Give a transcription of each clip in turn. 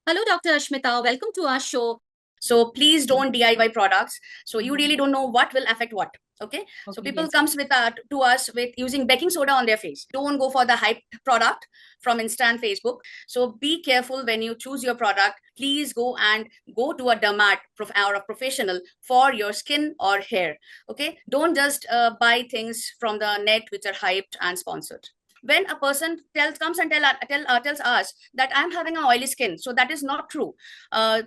Hello, Dr. Ashmita. Welcome to our show. So please don't DIY products. So you really don't know what will affect what. Okay. So Okay, people yes. comes with to us with using baking soda on their face. Don't go for the hype product from instant Facebook. So be careful when you choose your product. Please go to a dermat or a professional for your skin or hair. Okay. Don't just buy things from the net which are hyped and sponsored. When a person comes and tells us that I'm having an oily skin, so that is not true.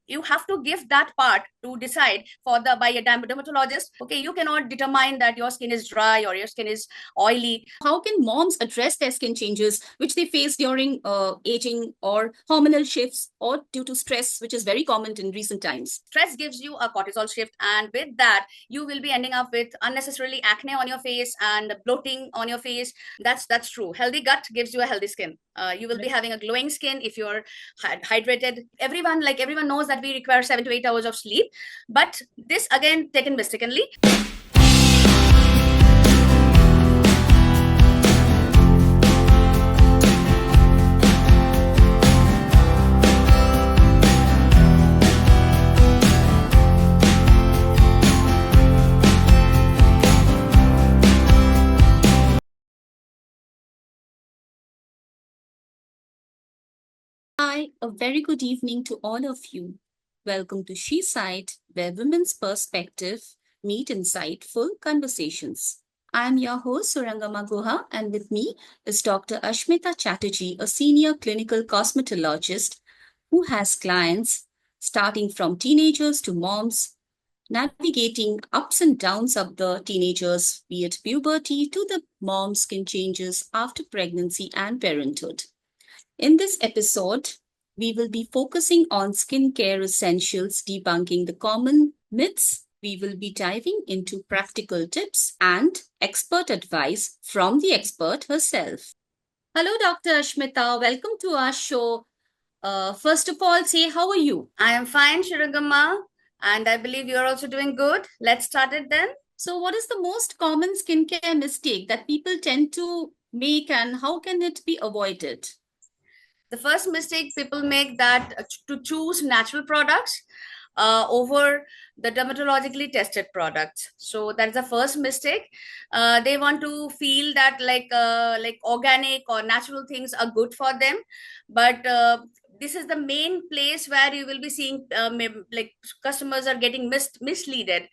You have to give that part to decide for the by a dermatologist. Okay, you cannot determine that your skin is dry or your skin is oily. How can moms address their skin changes which they face during aging or hormonal shifts or due to stress, which is very common in recent times? Stress gives you a cortisol shift, and with that you will be ending up with unnecessarily acne on your face and bloating on your face. That's true. Healthy gut gives you a healthy skin. You will be having a glowing skin if you're hydrated. Everyone knows that we require 7 to 8 hours of sleep, but this again taken mistakenly. Hi, a very good evening to all of you. Welcome to She Side, where women's perspective meet insightful conversations. I'm your host, Surangama Guha, and with me is Dr. Ashmita Chatterjee, a senior clinical cosmetologist who has clients starting from teenagers to moms, navigating ups and downs of the teenagers, be it puberty to the mom skin changes after pregnancy and parenthood. In this episode, we will be focusing on skincare essentials, debunking the common myths. We will be diving into practical tips and expert advice from the expert herself. Hello, Dr. Ashmita. Welcome to our show. First of all, say, how are you? I am fine, Shiragama, and I believe you're also doing good. Let's start it then. So, what is the most common skincare mistake that people tend to make, and how can it be avoided? The first mistake people make that to choose natural products over the dermatologically tested products. So that's the first mistake. They want to feel that like organic or natural things are good for them, but this is the main place where you will be seeing like customers are getting misleaded,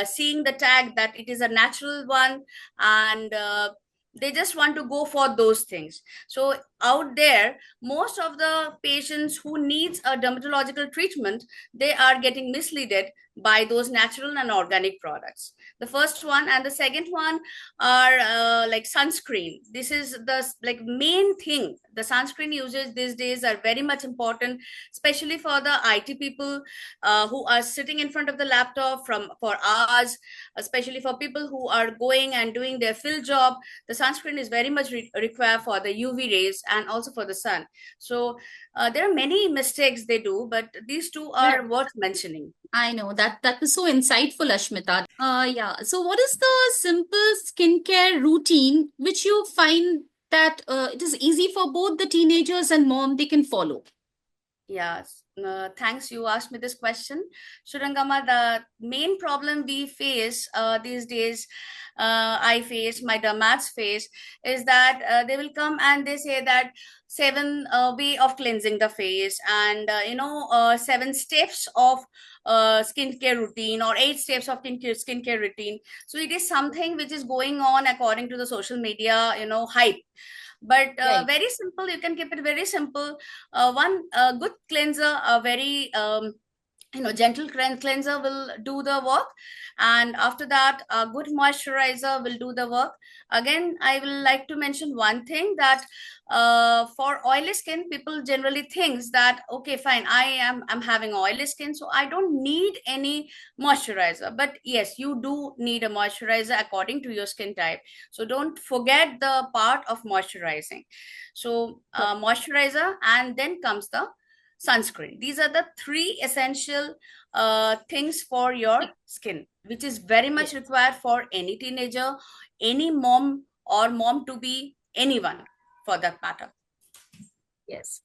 seeing the tag that it is a natural one, and they just want to go for those things. So out there, most of the patients who needs a dermatological treatment, they are getting misleaded by those natural and organic products. The first one and the second one are like sunscreen. This is the like main thing. The sunscreen usage these days are very much important, especially for the IT people who are sitting in front of the laptop for hours, especially for people who are going and doing their field job. The sunscreen is very much required for the UV rays and also for the sun. So there are many mistakes they do, but these two are worth mentioning. I know that was so insightful, Ashmita. Yeah. So, what is the simple skincare routine which you find that it is easy for both the teenagers and mom they can follow? Yes, thanks you asked me this question. Shurangama, the main problem we face these days, I face, my dermats face, is that they will come and they say that seven way of cleansing the face, and 7 steps of skincare routine, or 8 steps of skincare routine. So it is something which is going on according to the social media, hype, but Right. very simple. You can keep it very simple. One good cleanser, a very gentle cleanser will do the work, and after that a good moisturizer will do the work. Again, I will like to mention one thing, that for oily skin, people generally thinks that okay, fine, I'm having oily skin, so I don't need any moisturizer. But yes, you do need a moisturizer according to your skin type. So don't forget the part of moisturizing. So moisturizer, and then comes the sunscreen. These are the three essential things for your skin, which is very much required for any teenager, any mom, or mom to be anyone for that matter. Yes.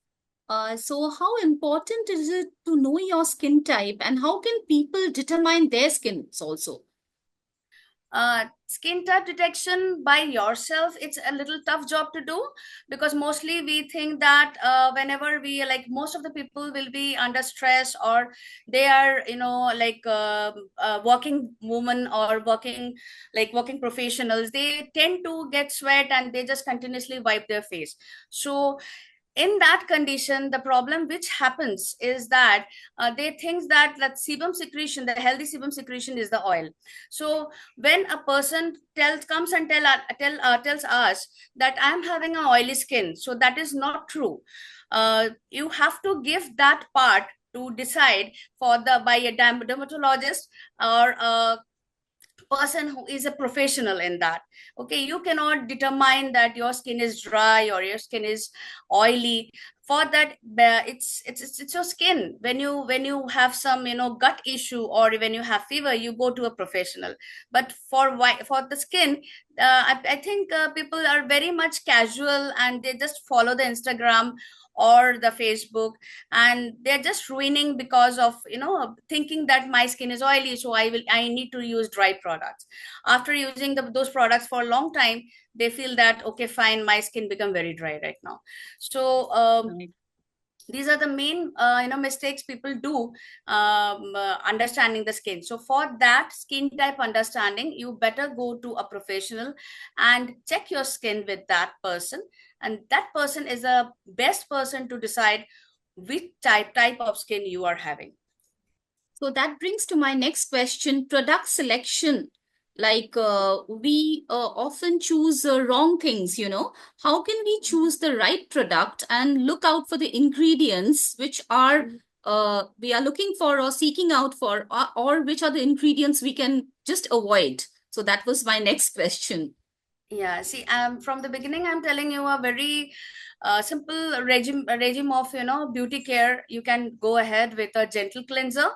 So how important is it to know your skin type, and how can people determine their skins also? Skin type detection by yourself, it's a little tough job to do, because mostly we think that whenever we, like, most of the people will be under stress, or they are, like, working women or working professionals, they tend to get sweat and they just continuously wipe their face. So in that condition, the problem which happens is that they think that sebum secretion, the healthy sebum secretion, is the oil. So when a person comes and tells us that I'm having an oily skin, so that is not true. You have to give that part to decide for the by a dermatologist or a person who is a professional in that. Okay, you cannot determine that your skin is dry or your skin is oily. For that, it's your skin. When you have some, gut issue, or when you have fever, you go to a professional. But for the skin, I think people are very much casual, and they just follow the Instagram or the Facebook, and they're just ruining because of, thinking that my skin is oily, so I need to use dry products. After using those products for a long time, they feel that, okay, fine, my skin become very dry right now. So Right. these are the main mistakes people do, understanding the skin. So for that skin type understanding, you better go to a professional and check your skin with that person, and that person is the best person to decide which type of skin you are having. So that brings to my next question, product selection. Like we often choose wrong things, you know. How can we choose the right product and look out for the ingredients which are we are looking for or seeking out for, or which are the ingredients we can just avoid? So that was my next question. Yeah, see, from the beginning, I'm telling you a very simple regime of, beauty care. You can go ahead with a gentle cleanser.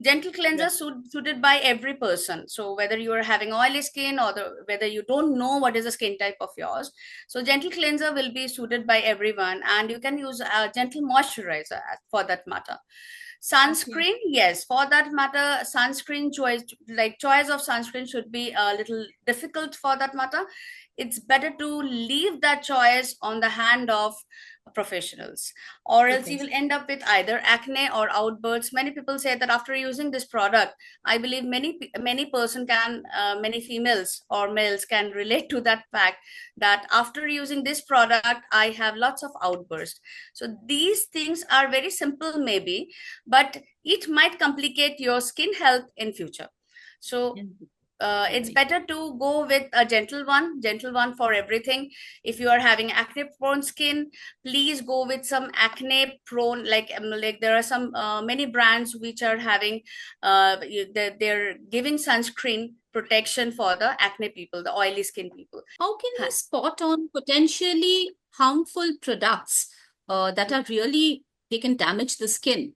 Gentle cleanser suited by every person. So whether you are having oily skin, or whether you don't know what is the skin type of yours, so gentle cleanser will be suited by everyone, and you can use a gentle moisturizer for that matter. Okay. Sunscreen, yes, for that matter, sunscreen choice, like choice of sunscreen, should be a little difficult for that matter. It's better to leave that choice on the hand of professionals, or else you will end up with either acne or outbursts. Many people say that after using this product, I believe many females or males can relate to that fact, that after using this product, I have lots of outbursts. So these things are very simple maybe, but it might complicate your skin health in future. So it's Right. better to go with a gentle one for everything. If you are having acne prone skin, please go with some acne prone, like there are some many brands which are having they're giving sunscreen protection for the acne people, the oily skin people. How can we spot on potentially harmful products that are really, they can damage the skin?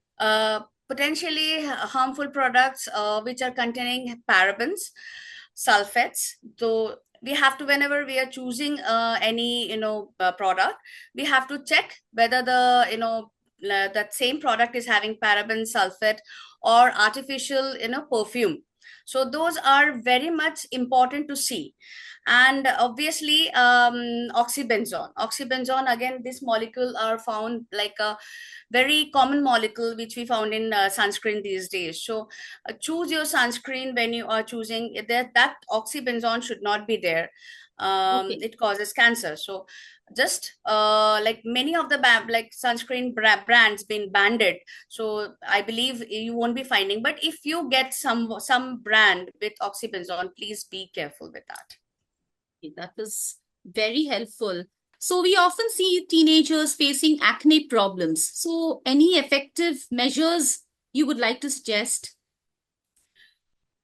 Potentially harmful products which are containing parabens, sulfates. So we have to, whenever we are choosing any, product, we have to check whether the, that same product is having paraben, sulfate, or artificial, perfume. So those are very much important to see. And obviously oxybenzone, again, this molecule are found like a very common molecule which we found in sunscreen these days. So choose your sunscreen when you are choosing that oxybenzone should not be there. Okay. It causes cancer. So just like many of the like sunscreen brands been banned, so I believe you won't be finding. But if you get some brand with oxybenzone, please be careful with that. That was very helpful. So we often see teenagers facing acne problems. So any effective measures you would like to suggest?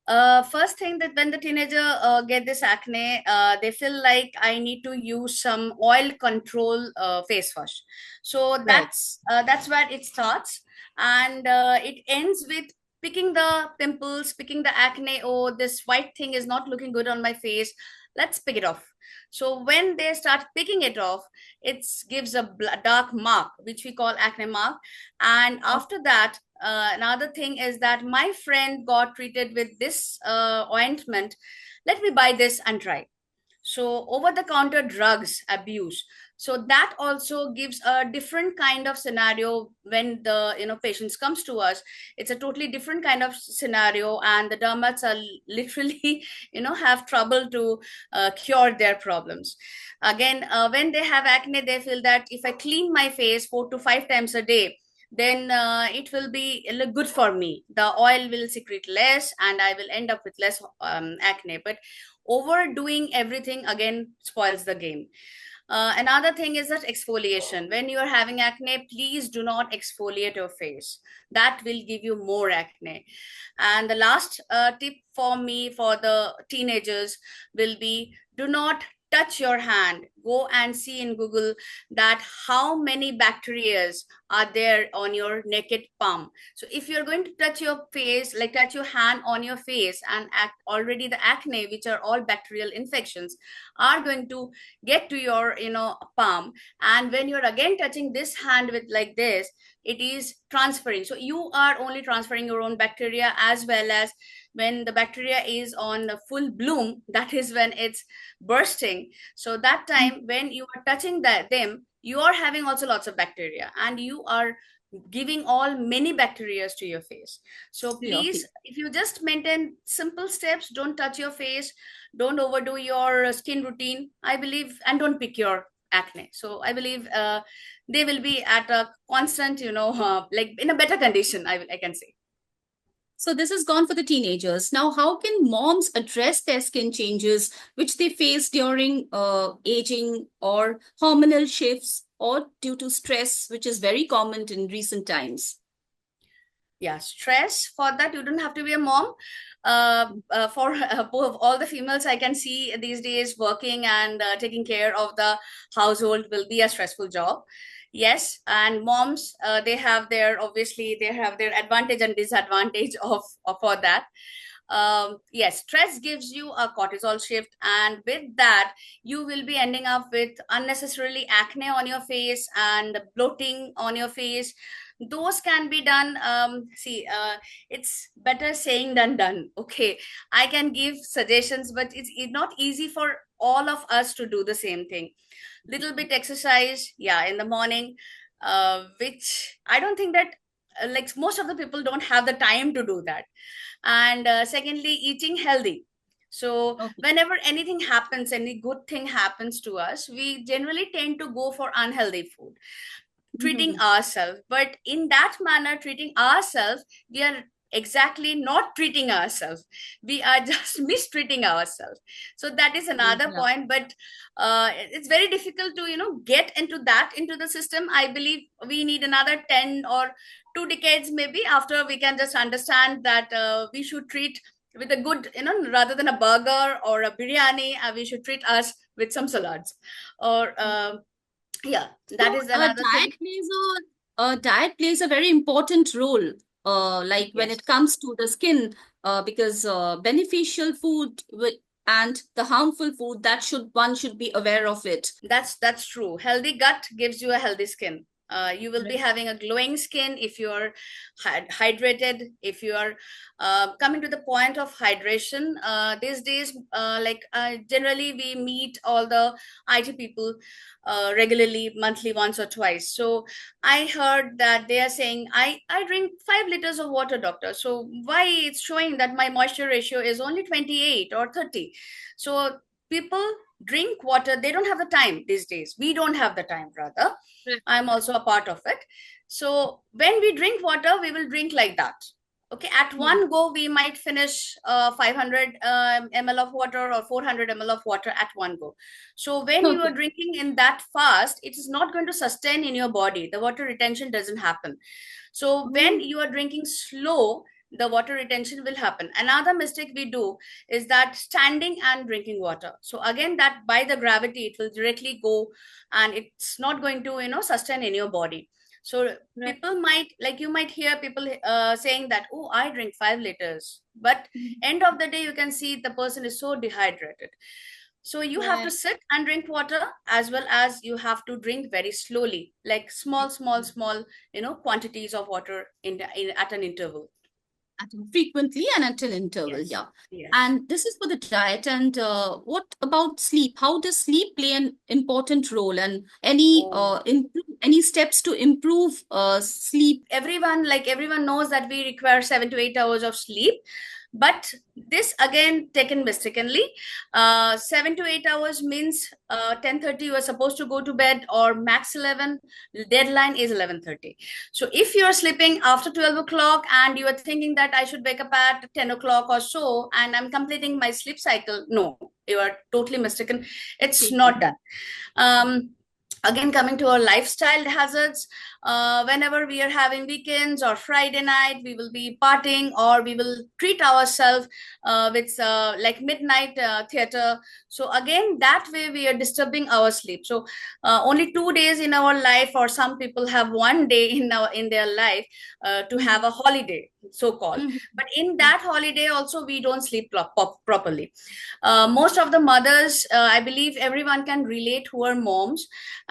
First thing, that when the teenager get this acne, they feel like I need to use some oil control face wash. So Right. that's where it starts, and it ends with picking the pimples, picking the acne. Oh, this white thing is not looking good on my face. let's pick it off. So when they start picking it off, it gives a dark mark, which we call acne mark. And after that, another thing is that my friend got treated with this ointment. Let me buy this and try. So over the counter drugs abuse, so that also gives a different kind of scenario when the patients comes to us. It's a totally different kind of scenario, and the dermats are literally have trouble to cure their problems. Again, when they have acne, they feel that if I clean my face 4 to 5 times a day, then it will be good for me. The oil will secrete less and I will end up with less acne. But overdoing everything again spoils the game. Another thing is that exfoliation. When you are having acne, please do not exfoliate your face. That will give you more acne. And the last tip for me for the teenagers will be, do not touch your hand. Go and see in Google that how many bacteria are there on your naked palm. So if you're going to touch your face, like touch your hand on your face, and already the acne, which are all bacterial infections, are going to get to your palm. And when you're again touching this hand with like this, it is transferring. So you are only transferring your own bacteria, as well as when the bacteria is on full bloom, that is when it's bursting. So that time when you are touching them, you are having also lots of bacteria, and you are giving all many bacteria to your face. So Yeah, okay. please, if you just maintain simple steps, don't touch your face, don't overdo your skin routine, I believe, and don't pick your acne. So I believe they will be at a constant, like in a better condition, I can say. So this is gone for the teenagers. Now, how can moms address their skin changes which they face during aging or hormonal shifts or due to stress, which is very common in recent times? Yeah, stress. For that, you don't have to be a mom. For all the females I can see these days, working and taking care of the household will be a stressful job. Yes, and moms, they have their, obviously they have their advantage and disadvantage of for that. Yes, stress gives you a cortisol shift, and with that you will be ending up with unnecessarily acne on your face and bloating on your face. Those can be done. See, it's better saying than done. Okay, I can give suggestions, but it's not easy for all of us to do the same thing. Little bit exercise, yeah, in the morning, which I don't think that like most of the people don't have the time to do that. And secondly, eating healthy. So Okay. whenever anything happens, any good thing happens to us, we generally tend to go for unhealthy food, treating Mhm. ourselves. But in that manner, treating ourselves, we are exactly not treating ourselves, we are just mistreating ourselves. So that is another Yeah. point. But it's very difficult to get into that into the system. I believe we need another 10 or 2 decades maybe, after we can just understand that we should treat with a good, rather than a burger or a biryani, we should treat us with some salads, or yeah, that So, is another thing. diet plays a very important role, like when Yes, it comes to the skin, because beneficial food and the harmful food that should be aware of it. that's true. Healthy gut gives you a healthy skin. You will be Right. having a glowing skin if you're hydrated, if you are coming to the point of hydration. These days, generally we meet all the IT people regularly, monthly, once or twice. So I heard that they are saying, I drink 5 liters of water, doctor. So why it's showing that my moisture ratio is only 28 or 30? So people drink water, they don't have the time these days, we don't have the time, rather. Right. I'm also a part of it. So when we drink water, we will drink like that. Okay, at Yeah. one go we might finish 500 ml of water or 400 ml of water at one go. So when you are Okay. drinking in that fast, it is not going to sustain in your body, the water retention doesn't happen. So when Oh, you are drinking slow, the water retention will happen. Another mistake we do is that standing and drinking water. So again, that by the gravity, it will directly go, and it's not going to, sustain in your body. So right. people might, like you might hear people saying that, oh, I drink 5 liters. But Mhm. end of the day, you can see the person is so dehydrated. So you have to sit and drink water, as well as you have to drink very slowly, like small, quantities of water at an interval. Frequently and at an interval, Yes. yeah. Yes. And this is for the diet. And what about sleep? How does sleep play an important role? And any steps to improve sleep? Everyone knows that we require 7 to 8 hours of sleep, but this again taken mistakenly. 7 to 8 hours means 10:30 you are supposed to go to bed, or max 11. Deadline is 11:30. So if you are sleeping after 12 o'clock and you are thinking that I should wake up at 10 o'clock or so and I'm completing my sleep cycle, no, you are totally mistaken. It's not done. Again, coming to our lifestyle hazards, whenever we are having weekends or Friday night, we will be partying, or we will treat ourselves with like midnight theater. So again, that way we are disturbing our sleep. So only 2 days in our life, or some people have one day in their life to have a holiday, so called. But in that holiday also, we don't sleep properly. Most of the mothers, I believe everyone can relate who are moms,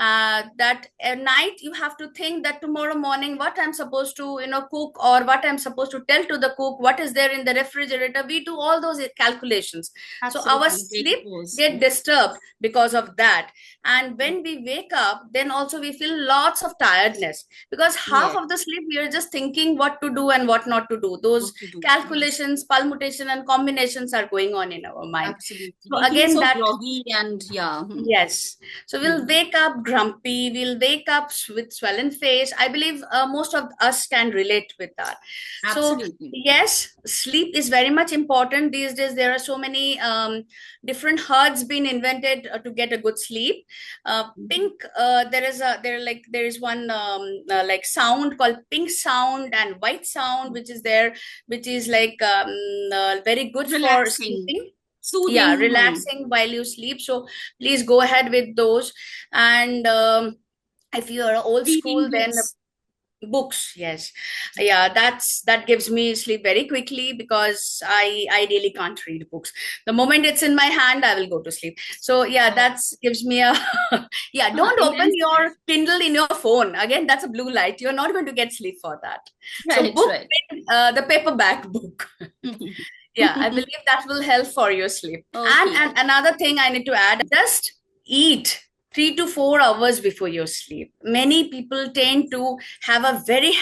that at night you have to think that tomorrow morning what I'm supposed to cook, or what I'm supposed to tell to the cook, what is there in the refrigerator. We do all those calculations. Absolutely. So our sleep get disturbed because of that. And when we wake up, then also we feel lots of tiredness, because half of the sleep we are just thinking what to do and what not to do. Those calculations, permutation and combinations are going on in our mind. Absolutely. So again, that groggy and yes. So we'll wake up grumpy, we'll wake up with swollen face. I believe most of us can relate with that. Absolutely. So yes, sleep is very much important these days. There are so many different herds being invented to get a good sleep. Pink, there is one like sound called pink sound and white sound, which is there, which is like very good for sleeping. Soothing. Yeah, relaxing while you sleep. So please go ahead with those. And if you are old school, then books, yes. Yeah, that gives me sleep very quickly, because I ideally can't read books. The moment it's in my hand, I will go to sleep. So yeah, that gives me a yeah, don't open your Kindle in your phone. Again, that's a blue light. You're not going to get sleep for that. So book, the paperback book. Yeah, I believe that will help for your sleep. And another thing I need to add, just eat 3 to 4 hours before your sleep. Many people tend to have a very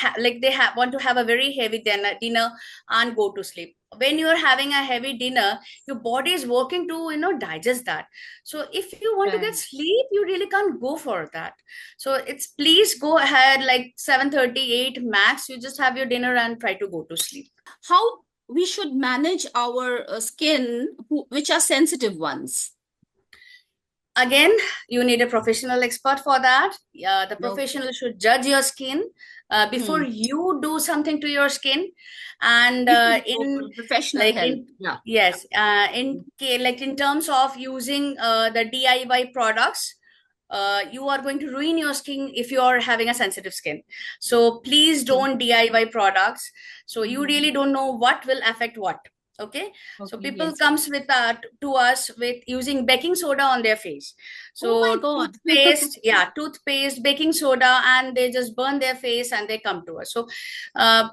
want to have a very heavy dinner and go to sleep. When you are having a heavy dinner, your body is working to digest that. So if you want to get sleep, you really can't go for that. So it's, please go ahead like 7:38 max. You just have your dinner and try to go to sleep. How we should manage our skin, which are sensitive ones? Again, you need a professional expert for that. The professional should judge your skin before you do something to your skin. And in professional help. Yes, in terms of using the DIY products, you are going to ruin your skin if you are having a sensitive skin. So please don't DIY products. So you really don't know what will affect what. Okay, so people comes with to us with using baking soda on their face. So toothpaste, toothpaste, baking soda, and they just burn their face and they come to us. So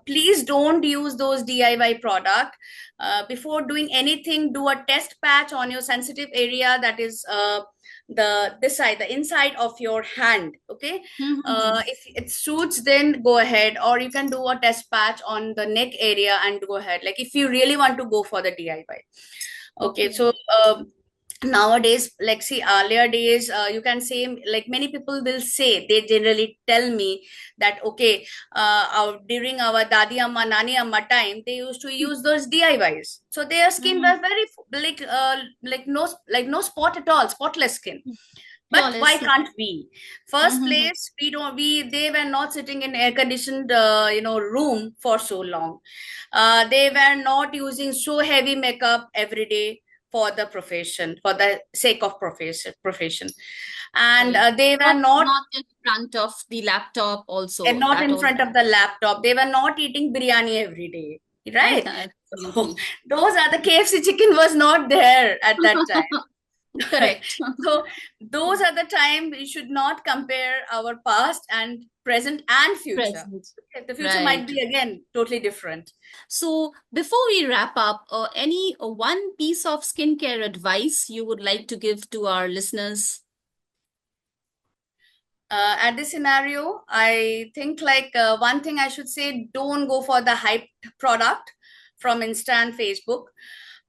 please don't use those DIY product. Before doing anything, do a test patch on your sensitive area, that is the inside of your hand. Okay, if it suits, then go ahead, or you can do a test patch on the neck area and go ahead, like if you really want to go for the DIY. Okay, so nowadays, like see, earlier days, you can say, like many people will say, they generally tell me that okay, during our dadi amma, nani amma time, they used to use those DIYs, so their skin was very like no spot at all, spotless skin. But why can't we? First place, they were not sitting in air conditioned room for so long. They were not using so heavy makeup every day for the profession, for the sake of profession. And they were not in front of the laptop also. And not in front of the laptop. They were not eating biryani every day, right? So, those are the KFC chicken was not there at that time. Correct. So those are the time we should not compare our past and present and future. Present. The future might Right. be again totally different. So before we wrap up, any one piece of skincare advice you would like to give to our listeners? At this scenario, I think like one thing I should say: don't go for the hyped product from Insta and Facebook.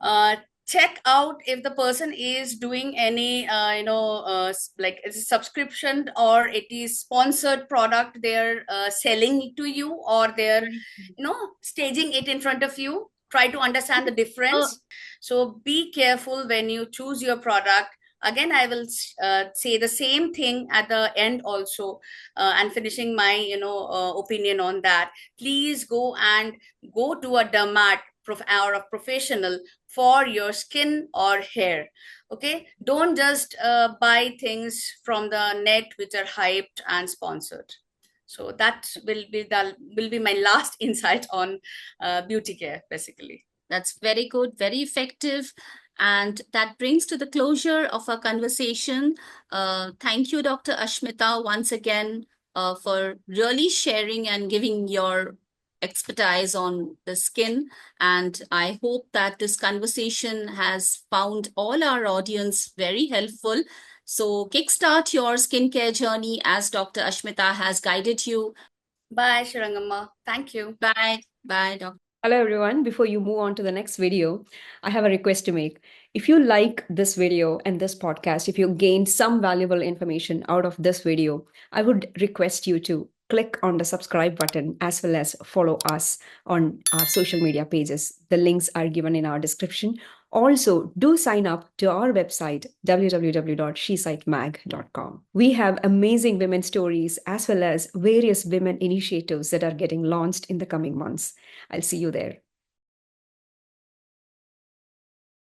Uh, Check out if the person is doing any like it's a subscription or it is sponsored product they're selling to you, or they're Right. staging it in front of you. Try to understand the Uh, difference. So be careful when you choose your product. Again, I will say the same thing at the end also, and finishing my opinion on that. Please go to a dermat or a professional for your skin or hair. Okay, don't just buy things from the net which are hyped and sponsored. So that will be my last insight on beauty care, basically. That's very good, very effective. And that brings to the closure of our conversation. Thank you, Dr. Ashmita, once again for really sharing and giving your expertise on the skin. And I hope that this conversation has found all our audience very helpful. So kickstart your skincare journey as Dr. Ashmita has guided you. Bye, Shirangama. Thank you. Bye. Bye, Dr. Hello everyone. Before you move on to the next video, I have a request to make. If you like this video and this podcast, if you gained some valuable information out of this video, I would request you to click on the subscribe button as well as follow us on our social media pages. The links are given in our description. Also, do sign up to our website, www.shesitmag.com. We have amazing women stories as well as various women initiatives that are getting launched in the coming months. I'll see you there.